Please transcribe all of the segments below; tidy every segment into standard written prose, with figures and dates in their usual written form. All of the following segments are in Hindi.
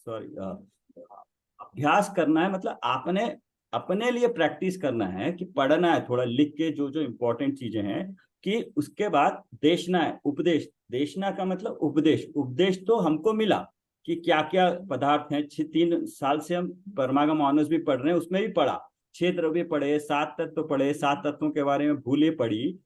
सॉरी, अभ्यास करना है, मतलब आपने अपने लिए प्रैक्टिस करना है कि पढ़ना है थोड़ा लिख के जो जो इम्पोर्टेंट चीजें हैं, कि उसके बाद देशना है। उपदेश, देशना का मतलब उपदेश। उपदेश तो हमको मिला कि क्या क्या पदार्थ हैं। 3 साल से हम परमागम ऑनर्स भी पढ़ रहे हैं, उसमें भी पढ़ा। 6 द्रव्य पढ़े, 7 तत्व पढ़े, 7 तत्वों के बारे में भूले पढ़ी।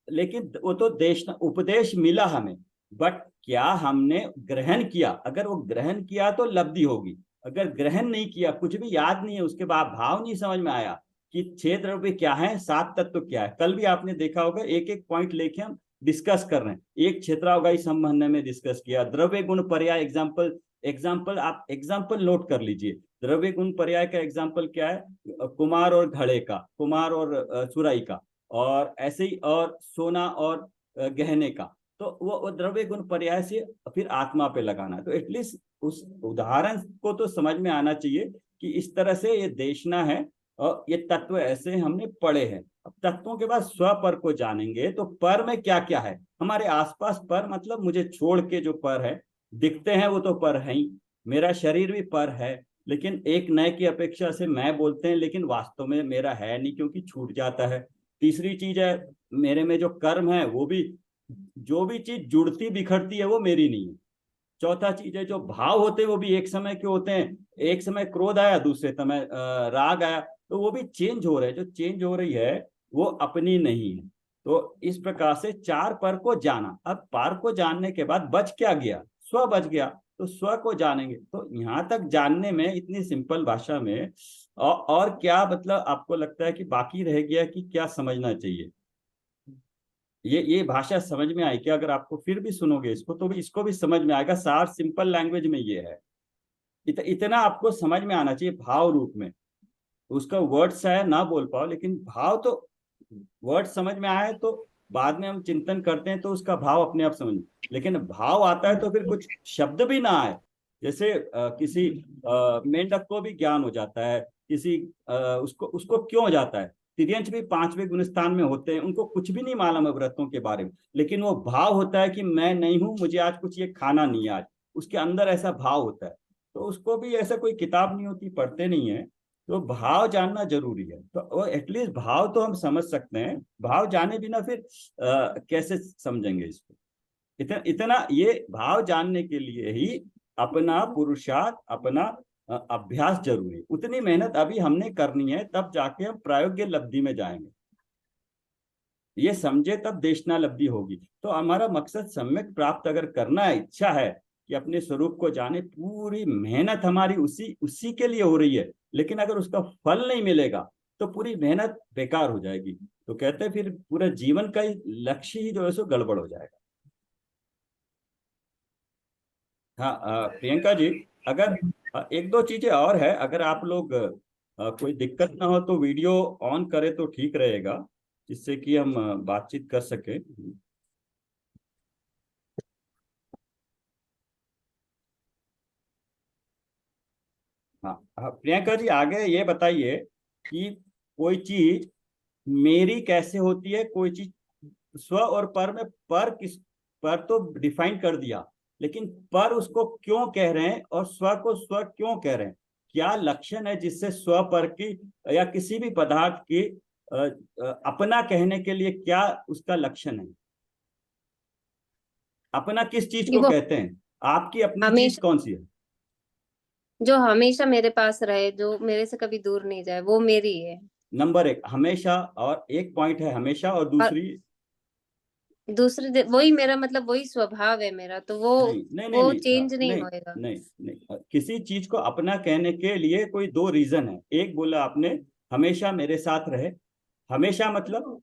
लेकिन वो तो देश उपदेश मिला हमें, बट क्या हमने ग्रहण किया? अगर वो ग्रहण किया तो लब्धि होगी। अगर ग्रहण नहीं किया, कुछ भी याद नहीं है, उसके बाद भाव नहीं समझ में आया कि 6 द्रव्य क्या है, 7 तत्व क्या है। कल भी आपने देखा होगा, एक एक पॉइंट लेके हम डिस्कस कर रहे हैं। एक क्षेत्रावगाही संबंध में डिस्कस किया, द्रव्य गुण पर्याय एग्जाम्पल। एग्जाम्पल आप एग्जाम्पल नोट कर लीजिए। द्रव्य गुण पर्याय का एग्जाम्पल क्या है? कुमार और घड़े का, कुमार और सुराई का, और ऐसे ही और सोना और गहने का। तो वो द्रव्य गुण पर्याय से फिर आत्मा पे लगाना। तो एटलीस्ट उस उदाहरण को तो समझ में आना चाहिए कि इस तरह से ये देशना है, और ये तत्व ऐसे हमने पढ़े हैं। अब तत्वों के बाद स्व पर को जानेंगे, तो पर में क्या क्या है हमारे आसपास। पर मतलब मुझे छोड़ के जो पर है, दिखते हैं वो तो पर है ही। मेरा शरीर भी पर है, लेकिन एक नए की अपेक्षा से मैं बोलते हैं, लेकिन वास्तव में मेरा है नहीं, क्योंकि छूट जाता है। तीसरी चीज है, मेरे में जो कर्म है वो भी, जो भी चीज जुड़ती बिखरती है वो मेरी नहीं है। चौथा चीज है, जो भाव होते हैं वो भी एक समय के होते हैं। एक समय क्रोध आया, दूसरे समय राग आया, तो वो भी चेंज हो रहे हैं। जो चेंज हो रही है वो अपनी नहीं है। तो इस प्रकार से 4 पर को जाना। अब पार को जानने के बाद बच क्या गया? स्व बच गया। तो स्व को जानेंगे। तो यहाँ तक जानने में, इतनी सिंपल भाषा में और क्या मतलब आपको लगता है कि बाकी रह गया, कि क्या समझना चाहिए? ये भाषा समझ में आई क्या? अगर आपको फिर भी सुनोगे इसको, तो भी इसको भी समझ में आएगा। सार सिंपल लैंग्वेज में ये है। इतना आपको समझ में आना चाहिए भाव रूप में। उसका वर्ड शायद ना बोल पाओ, लेकिन भाव तो, वर्ड समझ में आए तो बाद में हम चिंतन करते हैं तो उसका भाव अपने आप समझ। लेकिन भाव आता है तो फिर कुछ शब्द भी ना आए, जैसे किसी मेंढक को भी ज्ञान हो जाता है, किसी उसको उसको क्यों हो जाता है? तिर्यंच भी 5वें गुणस्थान में होते हैं, उनको कुछ भी नहीं मालूम है व्रतों के बारे में, लेकिन वो भाव होता है कि मैं नहीं हूं, मुझे आज कुछ ये खाना नहीं है आज। उसके अंदर ऐसा भाव होता है। तो उसको भी ऐसा कोई किताब नहीं होती, पढ़ते नहीं है। तो भाव जानना जरूरी है। तो एटलीस्ट भाव तो हम समझ सकते हैं, भाव जाने बिना फिर कैसे समझेंगे इसको? इतना ये भाव जानने के लिए ही अपना पुरुषार्थ, अपना अभ्यास जरूरी है। उतनी मेहनत अभी हमने करनी है, तब जाके हम प्रायोगिक लब्धि में जाएंगे। ये समझे तब देशना लब्धि होगी। तो हमारा मकसद सम्यक प्राप्त अगर करना है, इच्छा है कि अपने स्वरूप को जाने, पूरी मेहनत हमारी उसी उसी के लिए हो रही है। लेकिन अगर उसका फल नहीं मिलेगा तो पूरी मेहनत बेकार हो जाएगी। तो कहते हैं फिर पूरा जीवन का ही लक्ष्य ही जो है सो गड़बड़ हो जाएगा। हाँ, प्रियंका जी, अगर एक दो चीजें और है, अगर आप लोग कोई दिक्कत ना हो तो वीडियो ऑन करें तो ठीक रहेगा, जिससे कि हम बातचीत कर सके। हाँ हाँ, प्रियंका जी आगे ये बताइए कि कोई चीज मेरी कैसे होती है? कोई चीज स्व और पर में, पर किस, पर तो डिफाइन कर दिया, लेकिन पर उसको क्यों कह रहे हैं और स्व को स्व क्यों कह रहे हैं? क्या लक्षण है जिससे स्व पर की या किसी भी पदार्थ की अपना कहने के लिए क्या उसका लक्षण है? अपना किस चीज को देखो, कहते हैं? आपकी अपनी चीज हमेशा कौन सी है? जो हमेशा मेरे पास रहे, जो मेरे से कभी दूर नहीं जाए, वो मेरी है। नंबर एक हमेशा, और एक पॉइंट है हमेशा, और और दूसरी? वही मेरा मतलब, वही स्वभाव है मेरा, तो वो नहीं नहीं नहीं वो नहीं, चेंज नहीं नहीं होएगा। नहीं नहीं, किसी चीज को अपना कहने के लिए कोई दो रीजन है। एक बोला आपने, हमेशा मेरे साथ रहे। हमेशा मतलब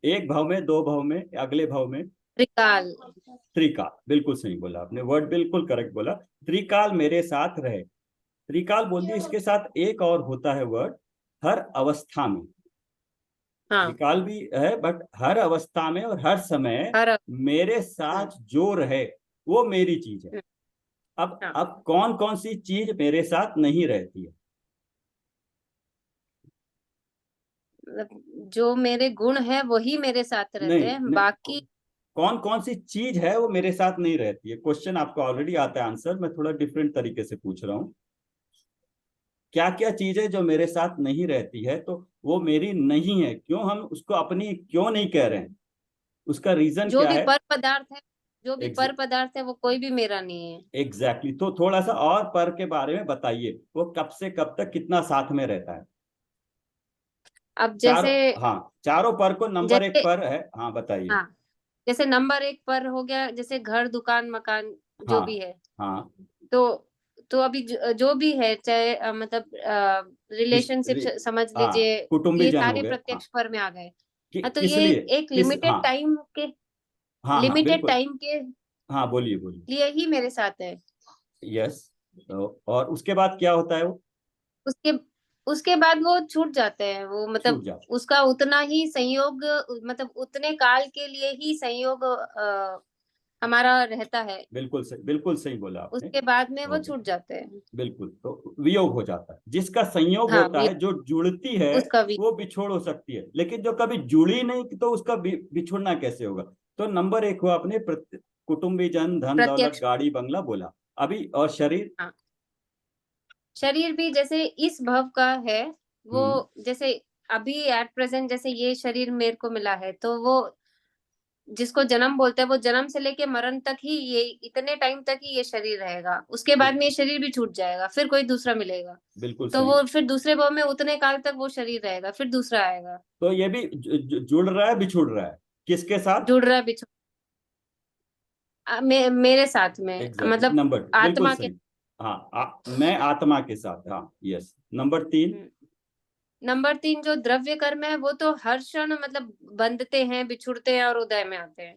एक भाव में, दो भाव में, अगले भाव में? त्रिकाल। त्रिकाल, बिल्कुल सही बोला आपने, वर्ड बिल्कुल करेक्ट बोला। त्रिकाल मेरे साथ रहे। त्रिकाल बोल दिया, इसके साथ एक और होता है वर्ड, हर अवस्था में। हाँ। त्रिकाल भी है, बट हर अवस्था में और हर समय हर मेरे हम्म, साथ जो रहे वो मेरी चीज है। हम्म, अब हाँ। अब कौन कौन सी चीज मेरे साथ नहीं रहती है? मतलब जो मेरे गुण है वही मेरे साथ रहते नहीं हैं, नहीं, बाकी। कौन कौन सी चीज है वो मेरे साथ नहीं रहती है। क्वेश्चन आपको ऑलरेडी आता है, आंसर मैं थोड़ा डिफरेंट तरीके से पूछ रहा हूँ। क्या क्या चीज है जो मेरे साथ नहीं रहती है, तो वो मेरी नहीं है, क्यों हम उसको अपनी क्यों नहीं कह रहे हैं, उसका रीजन जो क्या भी है? पर पदार्थ है, जो भी पर पदार्थ है वो कोई भी मेरा नहीं है। एग्जैक्टली तो थोड़ा सा और पर के बारे में बताइए, वो कब से कब तक कितना साथ में रहता है? अब चारों, जैसे, हाँ चारों पर को नंबर एक जैसे पर है, हाँ बताइए। हाँ, जैसे नंबर एक पर हो गया, जैसे घर दुकान मकान जो हाँ भी है। हाँ। तो तो अभी जो भी है, चाहे मतलब रिलेशनशिप रि- समझ हाँ, लीजिए, कुटुंबी ये जन हो सारे गए, हाँ। प्रत्यक्ष पर में आ गए। हाँ, तो किस ये लिए, एक किस, हाँ लिमिटेड टाइम के, हाँ हाँ लिमिटेड बिल्कुल। टाइम के हाँ बोलिए बोलिए। लिए ही मेरे साथ है। यस। और उसके बाद क्या होता है वो? उसके उसके बाद वो छूट जाते हैं, वो छूट मतलब जाता उसका उतना ही संयोग, मतलब उतने काल के लिए ही संयोग हमारा रहता है। है, बिल्कुल सही बोला आपने। उसके बाद में वो ओके, छूट जाते हैं। बिल्कुल, तो वियोग हो जाता है, जिसका संयोग हाँ, होता है, जो जुड़ती है उसका भी वो बिछोड़ हो सकती है, लेकिन जो कभी जुड़ी नहीं तो उसका बिछुड़ना कैसे होगा? तो नंबर एक हुआ आपने कुटुंबी जन, धन दौलत प्रत्यक्ष। गाड़ी बंगला बोला। अभी और शरीर? हाँ, शरीर भी जैसे इस भव का है, वो हम्म। जैसे अभी एट प्रेजेंट जैसे ये शरीर मेरे को मिला है, तो वो जिसको जन्म बोलते हैं, वो जन्म से लेके मरण तक ही, ये इतने टाइम तक ही ये शरीर रहेगा। उसके बाद बिल, में ये शरीर भी छूट जाएगा, फिर कोई दूसरा मिलेगा। बिल्कुल तो सही। वो फिर दूसरे भाव में उतने काल तक वो शरीर रहेगा, फिर दूसरा आएगा। तो ये भी जुड़ रहा है बिछुड़ रहा है, किसके साथ? जुड़ रहा है बिछुड़, मेरे साथ में, एग्जैक्टली, मतलब नंबर बिल्कुल आत्मा के। सही। हाँ मैं आत्मा के साथ, हाँ यस। नंबर तीन? हम्म। नंबर तीन जो द्रव्य कर्म है, वो तो हर क्षण मतलब बंधते हैं, बिछुड़ते हैं और उदय में आते हैं।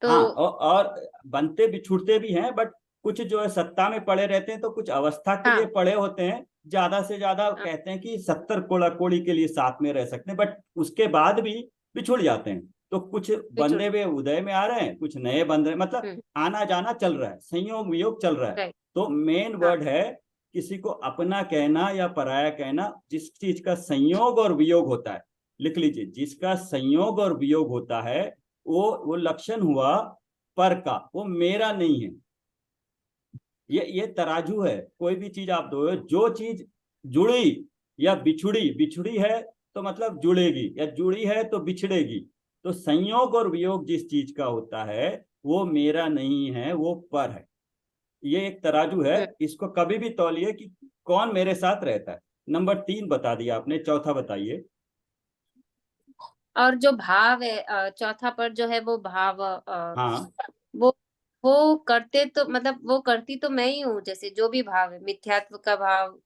तो हाँ, और बनते बिछुड़ते भी हैं, बट कुछ जो है सत्ता में पड़े रहते हैं, तो कुछ अवस्था के लिए हाँ, पड़े होते हैं। ज्यादा से ज्यादा हाँ, कहते हैं कि 70 कोड़ा कोड़ी के लिए साथ में रह सकते हैं, बट उसके बाद भी बिछुड़ जाते हैं। तो कुछ बिछुड़। बंधे हुए उदय में आ रहे हैं, कुछ नए बंध रहे हैं, मतलब हम्म। आना जाना चल रहा है, संयोग वियोग चल रहा है। राइट। तो मेन हाँ, वर्ड है, किसी को अपना कहना या पराया कहना, जिस चीज का संयोग और वियोग होता है। लिख लीजिए, जिसका संयोग और वियोग होता है, वो लक्षण हुआ पर का, वो मेरा नहीं है। ये तराजू है, कोई भी चीज आप दो, जो चीज जुड़ी या बिछुड़ी, बिछुड़ी है तो मतलब जुड़ेगी, या जुड़ी है तो बिछड़ेगी। तो संयोग और वियोग जिस चीज का होता है, वो मेरा नहीं है, वो पर है। ये एक तराजू है, हम्म। इसको कभी भी तौलिए कि कौन मेरे साथ रहता है। नंबर तीन बता दिया आपने, चौथा बताइए। और जो भाव है, चौथा पर जो है वो भाव, हाँ वो वो करते तो मतलब वो करती तो मैं ही हूँ। जैसे जो भी भाव है, मिथ्यात्व का भाव,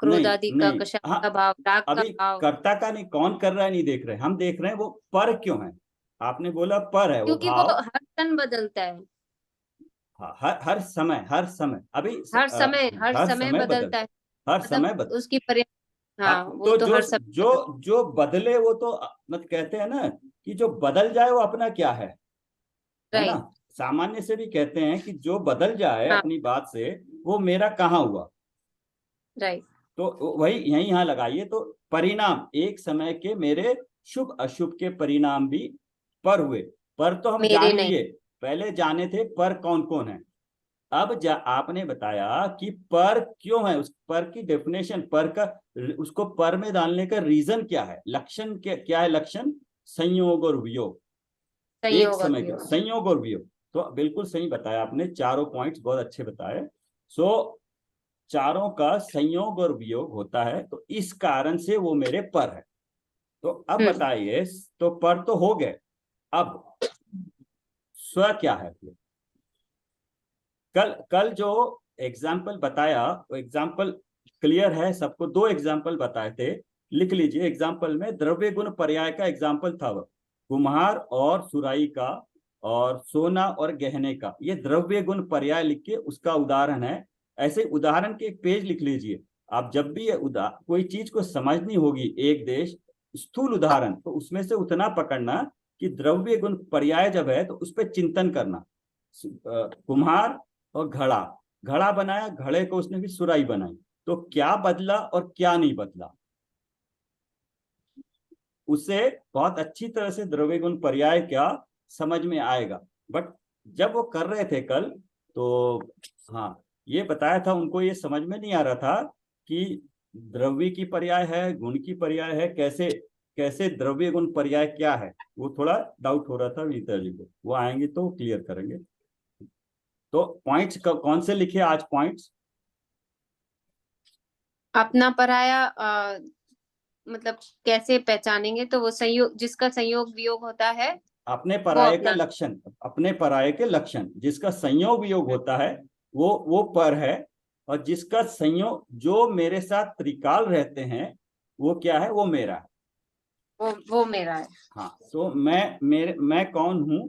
क्रोध नहीं आदि का, नहीं, कषाय हाँ का भाव, राग का अभी भाव। कर्ता का नहीं, कौन कर रहा है नहीं देख रहे, हम देख रहे हैं वो पर क्यों है। आपने बोला पर है वो क्योंकि वो भाव। हर क्षण बदलता है। हाँ, हर समय अभी हर हर समय समय बदलता बदलता है। है, हर मतलब समय बदल। उसकी पर्या हाँ, हाँ, वो तो तो जो हर समय जो बदल। जो बदले वो तो मत कहते हैं ना, कि जो बदल जाए वो अपना क्या है ना। राइट। सामान्य से भी कहते हैं कि जो बदल जाए हाँ, अपनी बात से, वो मेरा कहाँ हुआ। राइट। तो वही यही यहाँ लगाइए, तो परिणाम एक समय के मेरे शुभ अशुभ के परिणाम भी पर हुए। पर तो हम मेरे जान नहीं। लिए, पहले जाने थे पर कौन कौन है। अब आपने बताया कि पर क्यों है, उस पर की डेफिनेशन, पर का, उसको पर में डालने का रीजन क्या है, लक्षण क्या है, लक्षण संयोग और वियोग। एक संयोग और समय के वियोग। संयोग और वियोग। तो बिल्कुल सही बताया आपने, चारों पॉइंट्स बहुत अच्छे बताए। सो चारों का संयोग और वियोग होता है, तो इस कारण से वो मेरे पर है। तो अब हम्म। बताइए, तो पर तो हो गए, अब स्व क्या है फिर? कल कल जो एग्जाम्पल बताया, वो एग्जाम्पल क्लियर है सबको? दो एग्जाम्पल बताए थे, लिख लीजिए। एग्जाम्पल में द्रव्य गुण पर्याय का एग्जाम्पल था, वो कुम्हार और सुराई का, और सोना और गहने का। ये द्रव्य गुण पर्याय लिख के उसका उदाहरण है। ऐसे उदाहरण के एक पेज लिख लीजिए। आप जब भी ये कोई चीज को समझनी होगी, एक देश स्थूल उदाहरण, तो उसमें से उतना पकड़ना कि द्रव्य गुण पर्याय जब है तो उस पर चिंतन करना। कुम्हार और घड़ा, घड़ा बनाया, घड़े को उसने भी सुराई बनाई, तो क्या बदला और क्या नहीं बदला, उसे बहुत अच्छी तरह से द्रव्य गुण पर्याय क्या समझ में आएगा। बट जब वो कर रहे थे कल, तो हाँ, ये बताया था उनको, ये समझ में नहीं आ रहा था कि द्रव्य की पर्याय है, गुण की पर्याय है, कैसे कैसे द्रव्य गुण पर्याय क्या है, वो थोड़ा डाउट हो रहा था विनीता जी को। वो आएंगे तो क्लियर करेंगे। तो पॉइंट्स कौन से लिखे आज पॉइंट्स? अपना पराया मतलब कैसे पहचानेंगे, तो वो संयोग, जिसका संयोग वियोग होता है अपने वो पराये के अपना। लक्षण, अपने पराये के लक्षण, जिसका संयोग वियोग होता है वो पर है, और जिसका संयोग, जो मेरे साथ त्रिकाल रहते हैं, वो क्या है, वो मेरा है। वो मेरा है। हाँ, तो मैं कौन हूं,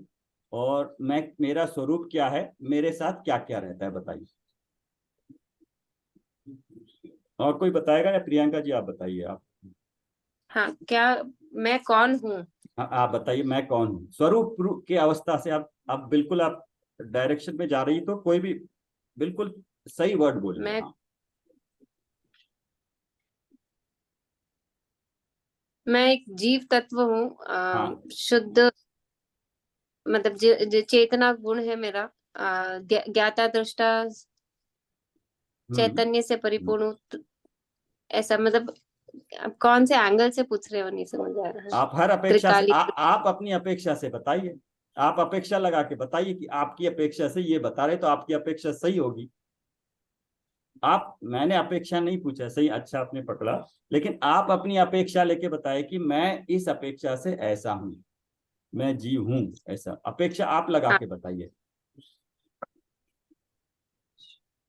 और मेरा स्वरूप क्या है, मेरे साथ क्या क्या रहता है, बताइए। और कोई बताएगा या प्रियंका जी आप बताइए आप? हाँ, क्या मैं कौन हूँ? हाँ, आप बताइए मैं कौन हूँ। स्वरूप की अवस्था से आप बिल्कुल आप डायरेक्शन में जा रही, तो कोई भी बिल्कुल सही वर्ड बोलिए। मैं हाँ, मैं एक जीव तत्व हूँ, हाँ। शुद्ध, मतलब जो चेतना गुण है मेरा, ज्ञाता दृष्टा हम्म चैतन्य से परिपूर्ण हूँ, ऐसा मतलब। अब कौन से एंगल से पूछ रहे हो, नहीं समझ आ रहा है। आप हर अपेक्षा से, त्रिकाली। आप अपनी अपेक्षा से बताइए। आप अपेक्षा लगा के बताइए कि आपकी अपेक्षा से ये बता रहे, तो आपकी अपेक्षा सही होगी। आप, मैंने अपेक्षा नहीं पूछा, सही, अच्छा आपने पकड़ा, लेकिन आप अपनी अपेक्षा लेके बताए कि मैं इस अपेक्षा से ऐसा हूं, मैं जीव हूं, ऐसा अपेक्षा आप लगा हाँ, के बताइए।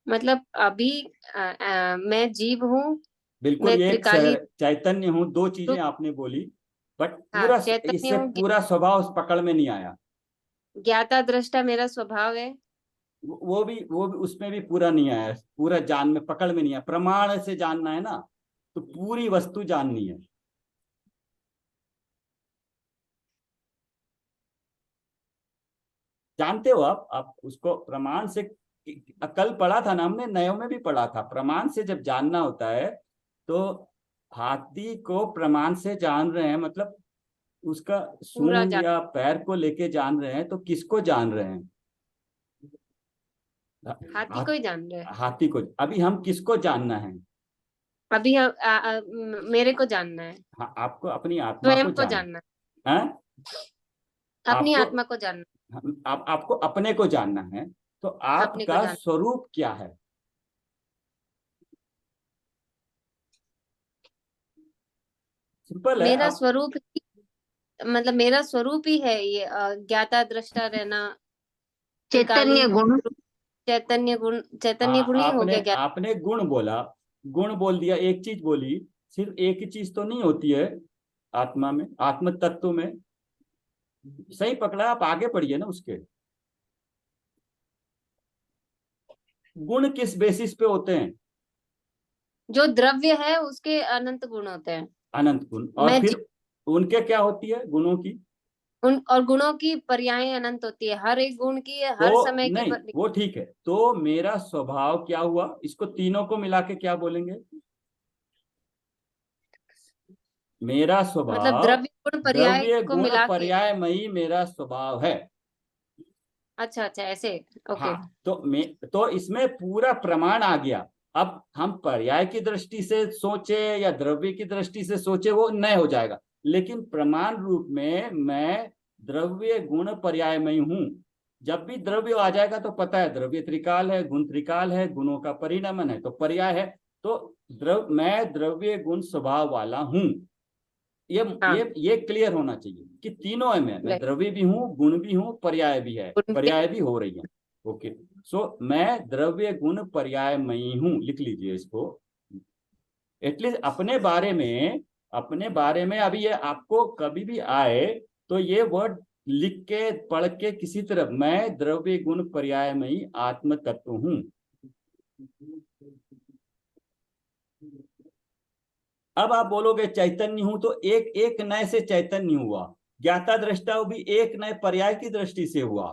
मतलब अभी मैं जीव हूँ, बिल्कुल, मैं ये एक त्रिकाली चैतन्य हूं, दो चीजें रूप। आपने बोली, बट हाँ, पूरा, चैतन्य इससे हूँ, पूरा स्वभाव उस पकड़ में नहीं आया। ज्ञाता दृष्टा मेरा स्वभाव है। वो भी उसमें भी पूरा नहीं आया, पूरा जान में, पकड़ में नहीं आया। प्रमाण से जानना है ना, तो पूरी वस्तु जाननी है। जानते हो आप उसको प्रमाण से, कल पढ़ा था ना हमने, नयों में भी पढ़ा था, प्रमाण से जब जानना होता है, तो हाथी को प्रमाण से जान रहे हैं, मतलब उसका पूरा सूंड जान। या पैर को लेके जान रहे हैं, तो किसको जान रहे हैं? हाथी हाथ को ही जान रहे हैं। हाथी को। अभी हम किसको जानना है? अभी हम मेरे को जानना है। हाँ, आपको अपनी आत्मा को स्वयं को जानना जानना है। है, अपनी आपको, आत्मा को जानना आपको अपने को जानना है, तो है, अपने को आपका जानना स्वरूप क्या है? है। सिंपल है। मेरा आप, स्वरूप मतलब मेरा स्वरूप ही है ये, ज्ञाता दृष्टा रहना, त्रिकाली चैतन्य गुण। रूप, चैतन्य गुण, चैतन्य हाँ, गुण ही हो आपने गया ज्ञान। आपने गुण बोला, गुण बोल दिया, एक चीज बोली। सिर्फ एक ही चीज तो नहीं होती है आत्मा में, आत्म तत्व में। सही पकड़ा, आप आगे बढ़िए ना उसके। गुण किस बेसिस पे होते हैं? जो द्रव्य है उसके अनंत गुण होते हैं। अनंत गुण, और मैं फिर उनके क्या होती है, गुणों की? उन और गुणों की पर्याय अनंत होती है, हर एक गुण की, तो हर समय की नहीं, वो ठीक है, तो मेरा स्वभाव क्या हुआ, इसको तीनों को मिला के क्या बोलेंगे? मेरा मतलब स्वभाव, द्रव्य गुण पर्याय द्रव्य को गुण मिला के। पर्यायमयी मेरा स्वभाव है। अच्छा अच्छा, ऐसे। हाँ, ओके। तो इसमें पूरा प्रमाण आ गया। अब हम पर्याय की दृष्टि से सोचे या द्रव्य की दृष्टि से सोचे, वो नए हो जाएगा, लेकिन प्रमाण रूप में मैं द्रव्य गुण पर्यायमय हूं। जब भी द्रव्य आ जाएगा तो पता है द्रव्य त्रिकाल है, गुण त्रिकाल है, गुणों का परिणमन है, तो पर्याय है। तो मैं द्रव्य गुण स्वभाव वाला हूं। ये हाँ, ये क्लियर होना चाहिए कि तीनों है, मैं राइट। द्रव्य भी हूँ, गुण भी हूँ, पर्याय भी है, गुण के। पर्याय भी हो रही है। ओके, सो मैं द्रव्य गुण पर्यायमयी हूँ, लिख लीजिए इसको। एटलीस्ट अपने बारे में अभी ये आपको कभी भी आए, तो ये वर्ड लिख के पढ़ के किसी तरह, मैं द्रव्य गुण पर्यायमयी आत्म तत्व हूँ। अब आप बोलोगे चैतन्य हूं, तो एक एक नए से चैतन्य हुआ, ज्ञाता दृष्टा भी एक नए पर्याय की दृष्टि से हुआ,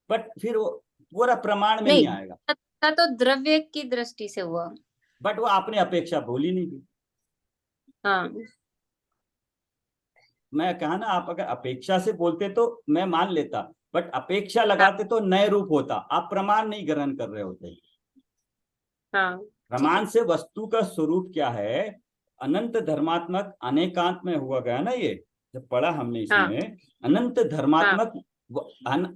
बट फिर वो पूरा प्रमाण में नहीं नहीं, आएगा। तो द्रव्य की दृष्टि से हुआ। बट वो आपने अपेक्षा बोली नहीं थी। हाँ, मैं कहा ना, आप अगर अपेक्षा से बोलते तो मैं मान लेता, बट अपेक्षा लगाते तो नए रूप होता। आप प्रमाण नहीं ग्रहण कर रहे होते। हाँ ठीक प्रमाण है। से वस्तु का स्वरूप क्या है, अनंत धर्मात्मक अनेकांत में हुआ गया ना, ये जब पढ़ा हमने हाँ इसमें अनंत हाँ। धर्मात्मक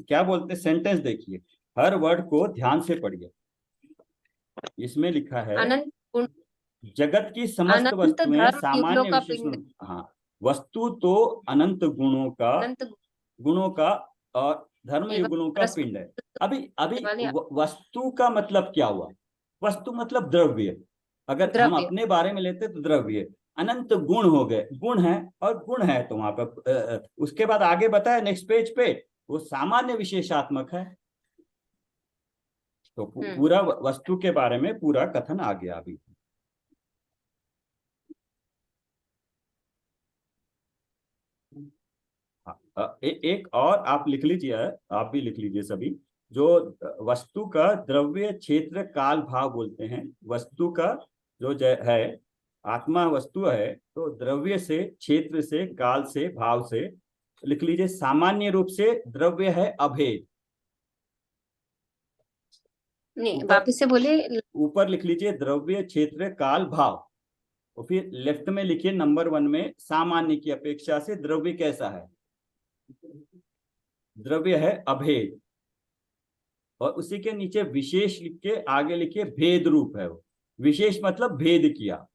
क्या बोलते, सेंटेंस देखिए, हर वर्ड को ध्यान से पढ़िए। इसमें लिखा है, अनंत गुण, जगत की समस्त अनंत वस्तुएं धर्म युगलों सामान्य का विशेष पिंड। हाँ, वस्तु तो अनंत गुणों का, अनंत गुणों का और धर्म एवं युगलों का पिंड है। अभी अभी वाले वस्तु का मतलब क्या हुआ? वस्तु मतलब द्रव्य। अगर हम द्रव्य। अपने बारे में लेते तो द्रव्य। अनंत गुण हो गए, गुण है और गुण है तो वहां पर उसके बाद आगे बताया नेक्स्ट पेज पे, वो सामान्य विशेषात्मक है। तो पूरा वस्तु के बारे में पूरा कथन आ गया अभी। हाँ, एक और आप लिख लीजिए, आप भी लिख लीजिए सभी, जो वस्तु का द्रव्य क्षेत्र काल भाव बोलते हैं। वस्तु का जो है, आत्मा वस्तु है, तो द्रव्य से, क्षेत्र से, काल से, भाव से, लिख लीजिए। सामान्य रूप से द्रव्य है अभेद। नहीं, ऊपर वापिस से बोले। ऊपर लिख लीजिए द्रव्य क्षेत्र काल भाव, और फिर लेफ्ट में लिखिए नंबर 1 में, सामान्य की अपेक्षा से द्रव्य कैसा है? द्रव्य है अभेद। और उसी के नीचे विशेष लिख के आगे लिखिए भेद रूप है वो। विशेष मतलब भेद किया।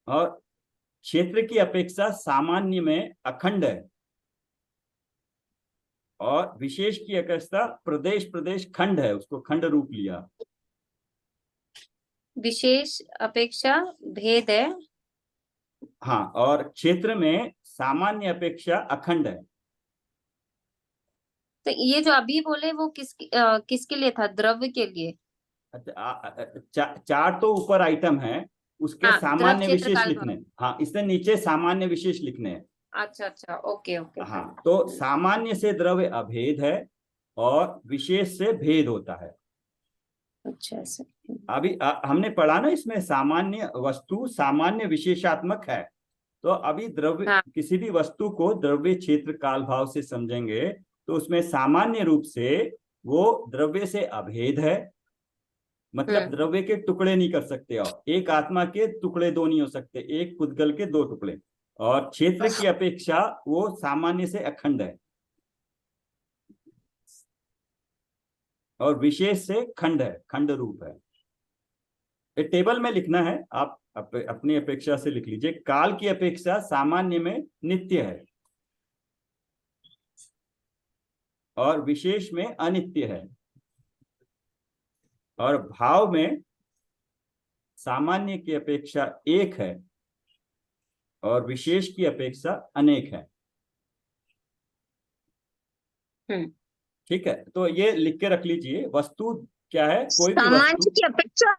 और क्षेत्र की अपेक्षा सामान्य में अखंड है, और विशेष की अपेक्षा प्रदेश प्रदेश खंड है, उसको खंड रूप लिया। विशेष अपेक्षा भेद है। हाँ, और क्षेत्र में सामान्य अपेक्षा अखंड है। तो ये जो अभी बोले वो किसके लिए था? द्रव्य के लिए। चार तो ऊपर आइटम है, उसके हाँ, द्रव सामान्य क्षेत्र विशेष काल लिखने भाव। हैं। हाँ, इससे नीचे सामान्य विशेष लिखने हैं। अच्छा अच्छा, ओके ओके। हाँ, तो सामान्य से द्रव्य अभेद है और विशेष से भेद होता है। अच्छा ऐसे। अभी हमने पढ़ा ना, इसमें सामान्य वस्तु सामान्य विशेषात्मक है। तो अभी द्रव्य, हाँ। किसी भी वस्तु को द्रव्य क्षेत्र काल भाव से समझेंगे तो उसमें सामान्य रूप से वो द्रव्य से अभेद है, मतलब द्रव्य के टुकड़े नहीं कर सकते, और एक आत्मा के टुकड़े दो नहीं हो सकते, एक पुद्गल के दो टुकड़े। और क्षेत्र की अपेक्षा वो सामान्य से अखंड है, और विशेष से खंड है, खंड रूप है। ये टेबल में लिखना है, आप अपनी अपेक्षा से लिख लीजिए। काल की अपेक्षा सामान्य में नित्य है, और विशेष में अनित्य है, और भाव में सामान्य की अपेक्षा एक है और विशेष की अपेक्षा अनेक है। ठीक है, तो ये लिख के रख लीजिए। वस्तु क्या है? कोई भी वस्तु। सामान्य की अपेक्षा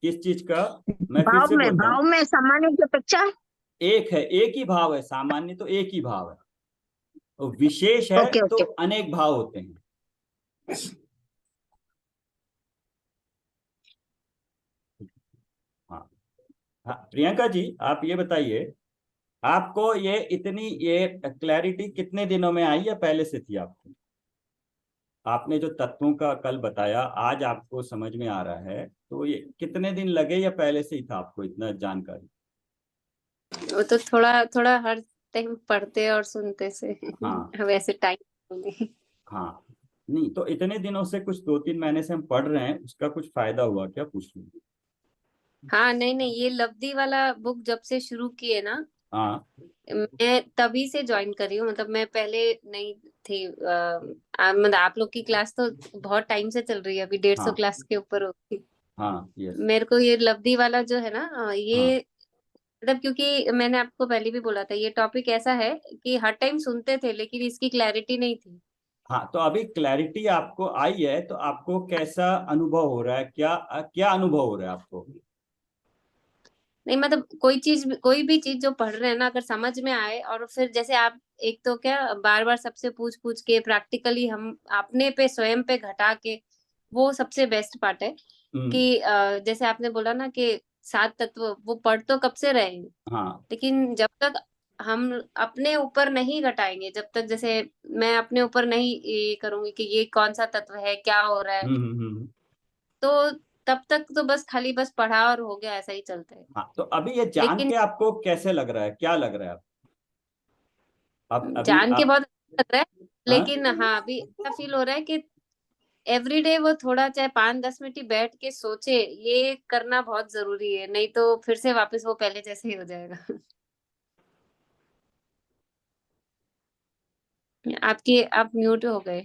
किस चीज का? मैं फिर से बोलता हूँ, भाव में सामान्य की अपेक्षा। एक है, एक ही भाव है। सामान्य तो एक ही भाव है, तो विशेष है ओके तो ओके। अनेक भाव होते हैं। हाँ हाँ, प्रियंका जी आप ये बताइए, आपको ये इतनी ये क्लैरिटी कितने दिनों में आई या पहले से थी आपको? आपने जो तत्वों का कल बताया, आज आपको समझ में आ रहा है, तो ये कितने दिन लगे या पहले से ही था आपको इतना जानकारी? वो तो थोड़ा थोड़ा हर टाइम पढ़ते और सुनते से हाँ वैसे टाइम नहीं। हाँ, नहीं तो इतने दिनों से, कुछ 2-3 महीने से हम पढ़ रहे हैं, उसका कुछ फायदा हुआ क्या, पूछ लूं? हाँ नहीं नहीं, ये लब्धि वाला बुक जब से शुरू किए ना, हाँ मैं तभी से ज्वाइन करी हूँ। मतलब मैं पहले नहीं थी। मतलब आप लोग की क्लास तो बहुत टाइम से चल रही है, अभी 150 हाँ क्लास के ऊपर होगी। हाँ, यस, मेरे को ये लब्धि वाला जो है ना, हाँ ये मतलब क्योंकि मैंने आपको पहले भी बोला था, ये टॉपिक ऐसा है कि हर टाइम सुनते थे लेकिन इसकी क्लैरिटी नहीं थी। हाँ। तो अभी क्लैरिटी आपको आई है, तो आपको कैसा अनुभव हो रहा है, क्या क्या अनुभव हो रहा है आपको? नहीं मतलब कोई चीज, कोई भी चीज जो पढ़ रहे हैं ना, अगर समझ में आए, और फिर जैसे आप एक तो क्या बार बार सबसे पूछ पूछ के प्रैक्टिकली हम अपने पे स्वयं पे घटा के, वो सबसे बेस्ट पार्ट है। हम्म कि जैसे आपने बोला ना कि सात तत्व वो पढ़ तो कब से रहे हैं, हाँ। लेकिन जब तक हम अपने ऊपर नहीं घटाएंगे, जब तक जैसे मैं अपने ऊपर नहीं ये करूंगी कि ये कौन सा तत्व है, क्या हो रहा है, तो तब तक तो बस खाली बस पढ़ा और हो गया, ऐसा ही चलता है। हाँ, तो अभी ये जान लेकिन के आपको कैसे लग रहा है, क्या लग रहा है अब अभी जान के आप? बहुत अच्छा लग रहा है, हाँ। लेकिन हाँ अभी ऐसा फील हो रहा है कि एवरी डे वो थोड़ा चाहे 5-10 मिनट ही बैठ के सोचे, ये करना बहुत जरूरी है, नहीं तो फिर से वापस वो पहले जैसे ही हो जाएगा। आपकी आप म्यूट हो गए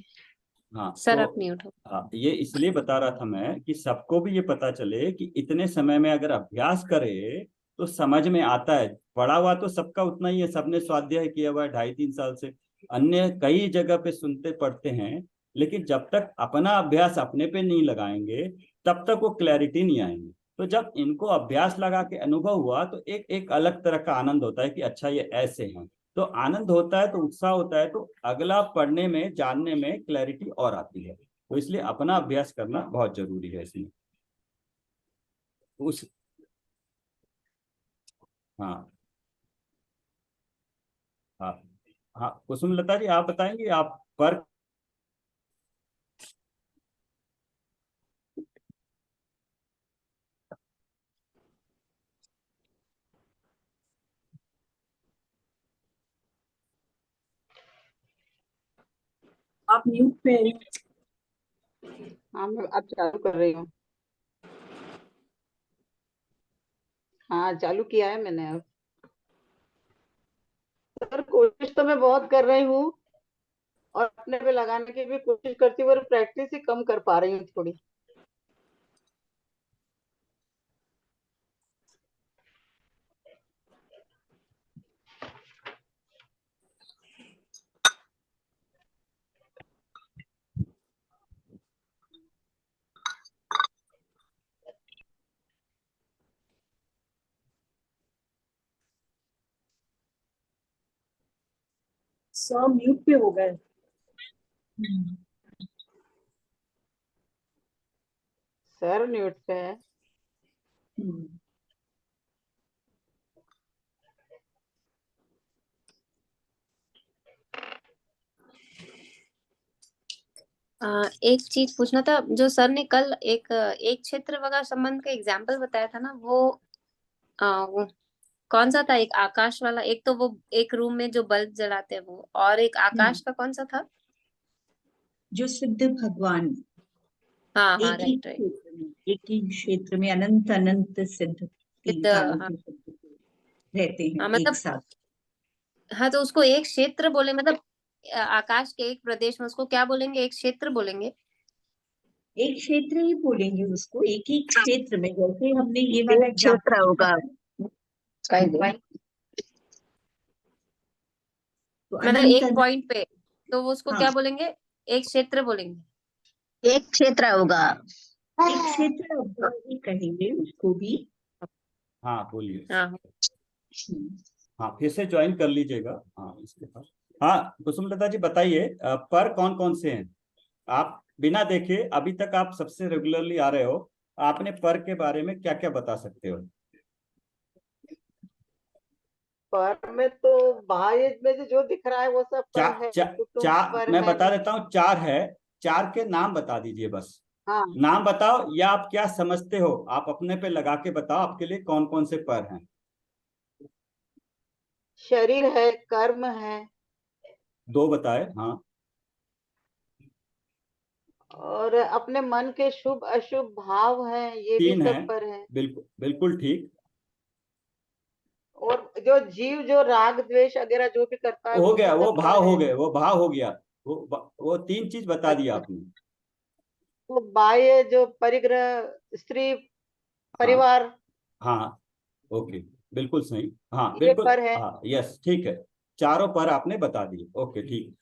हाँ सर, तो आप म्यूट हो। हाँ, ये इसलिए बता रहा था मैं कि सबको भी ये पता चले कि इतने समय में अगर अभ्यास करे तो समझ में आता है। पढ़ा हुआ तो सबका उतना ही है, सबने स्वाध्याय किया हुआ है 2.5-3 साल से, अन्य कई जगह पे सुनते पढ़ते हैं, लेकिन जब तक अपना अभ्यास अपने पे नहीं लगाएंगे तब तक वो क्लैरिटी नहीं आएंगी। तो जब इनको अभ्यास लगा के अनुभव हुआ तो एक एक अलग तरह का आनंद होता है कि अच्छा ये ऐसे हैं। तो आनंद होता है तो उत्साह होता है, तो अगला पढ़ने में जानने में क्लैरिटी और आती है। तो इसलिए अपना अभ्यास करना बहुत जरूरी है इसमें। उस हाँ। हाँ। हाँ कुसुम लता जी, आप बताएंगे आप पर। आप म्यूट पे हैं। हाँ मैं अब चालू कर रही हूँ। हाँ चालू किया है मैंने अब। सर कोशिश तो मैं बहुत कर रही हूँ और अपने पे लगाने की भी कोशिश करती हूँ, पर प्रैक्टिस ही कम कर पा रही हूँ थोड़ी। सब म्यूट पे हो गए। सर म्यूट पे है। एक चीज पूछना था, जो सर ने कल एक एक क्षेत्र वगैरह संबंध का एग्जाम्पल बताया था ना, वो कौन सा था? एक आकाश वाला, एक तो वो एक रूम में जो बल्ब जलाते हैं वो, और एक आकाश का कौन सा था? जो सिद्ध भगवान हाँ हाँ, एक ही राइट राइट। क्षेत्र में, एक ही क्षेत्र में अनंत अनंत सिद्ध तीन सिद्ध, कालों हाँ के सिद्ध रहते हैं हाँ एक मतलब, साथ। हाँ तो उसको एक क्षेत्र बोले, मतलब आकाश के एक प्रदेश में उसको क्या बोलेंगे? एक क्षेत्र बोलेंगे? एक क्षेत्र ही बोलेंगे उसको, एक ही क्षेत्र में, जैसे हमने ये वाला एक क्षेत्र एग्जाम्पल होगा। तो मतलब अनंत एक अनंत। पॉइंट पे, तो वो उसको हाँ, क्या बोलेंगे? एक क्षेत्र बोलेंगे? एक क्षेत्र होगा। एक क्षेत्र अवधान ही कहेंगे उसको भी। हाँ बोलिए। हाँ हम्म। हाँ फिर से ज्वाइन कर लीजिएगा। हाँ इसके पास। हाँ कुसुम लता जी बताइए, पर कौन कौन से हैं? आप बिना देखे अभी तक आप सबसे रेगुलरली आ रहे हो, आपने पर के बारे में क्या क्या बता सकते हो? पर में तो बाह्य में जो दिख रहा है वो सब पर चार है, चार कुटुंब चार पर मैं है। बता देता हूँ, चार है। चार के नाम बता दीजिए बस। हाँ, नाम बताओ या आप क्या समझते हो, आप अपने पे लगा के बताओ आपके लिए कौन कौन से पर हैं। शरीर है, कर्म है, दो बताए, हाँ। और अपने मन के शुभ अशुभ भाव है, ये भी तीन है, सब पर है। बिल्कुल बिल्कुल ठीक। और जो जीव जो राग द्वेष वगैरह जो भी करता है हो वो भी गया, वो सब पर भाव हो है। गए, वो भाव हो गया। वो तीन चीज बता दिया अच्छा, आपने। वो बाह्य जो परिग्रह, स्त्री, हाँ। परिवार, हाँ। ओके। बिल्कुल सही। हाँ ये बिल्कुल। पर है। हाँ यस ठीक है। चारों पर आपने बता दिए, ओके ठीक।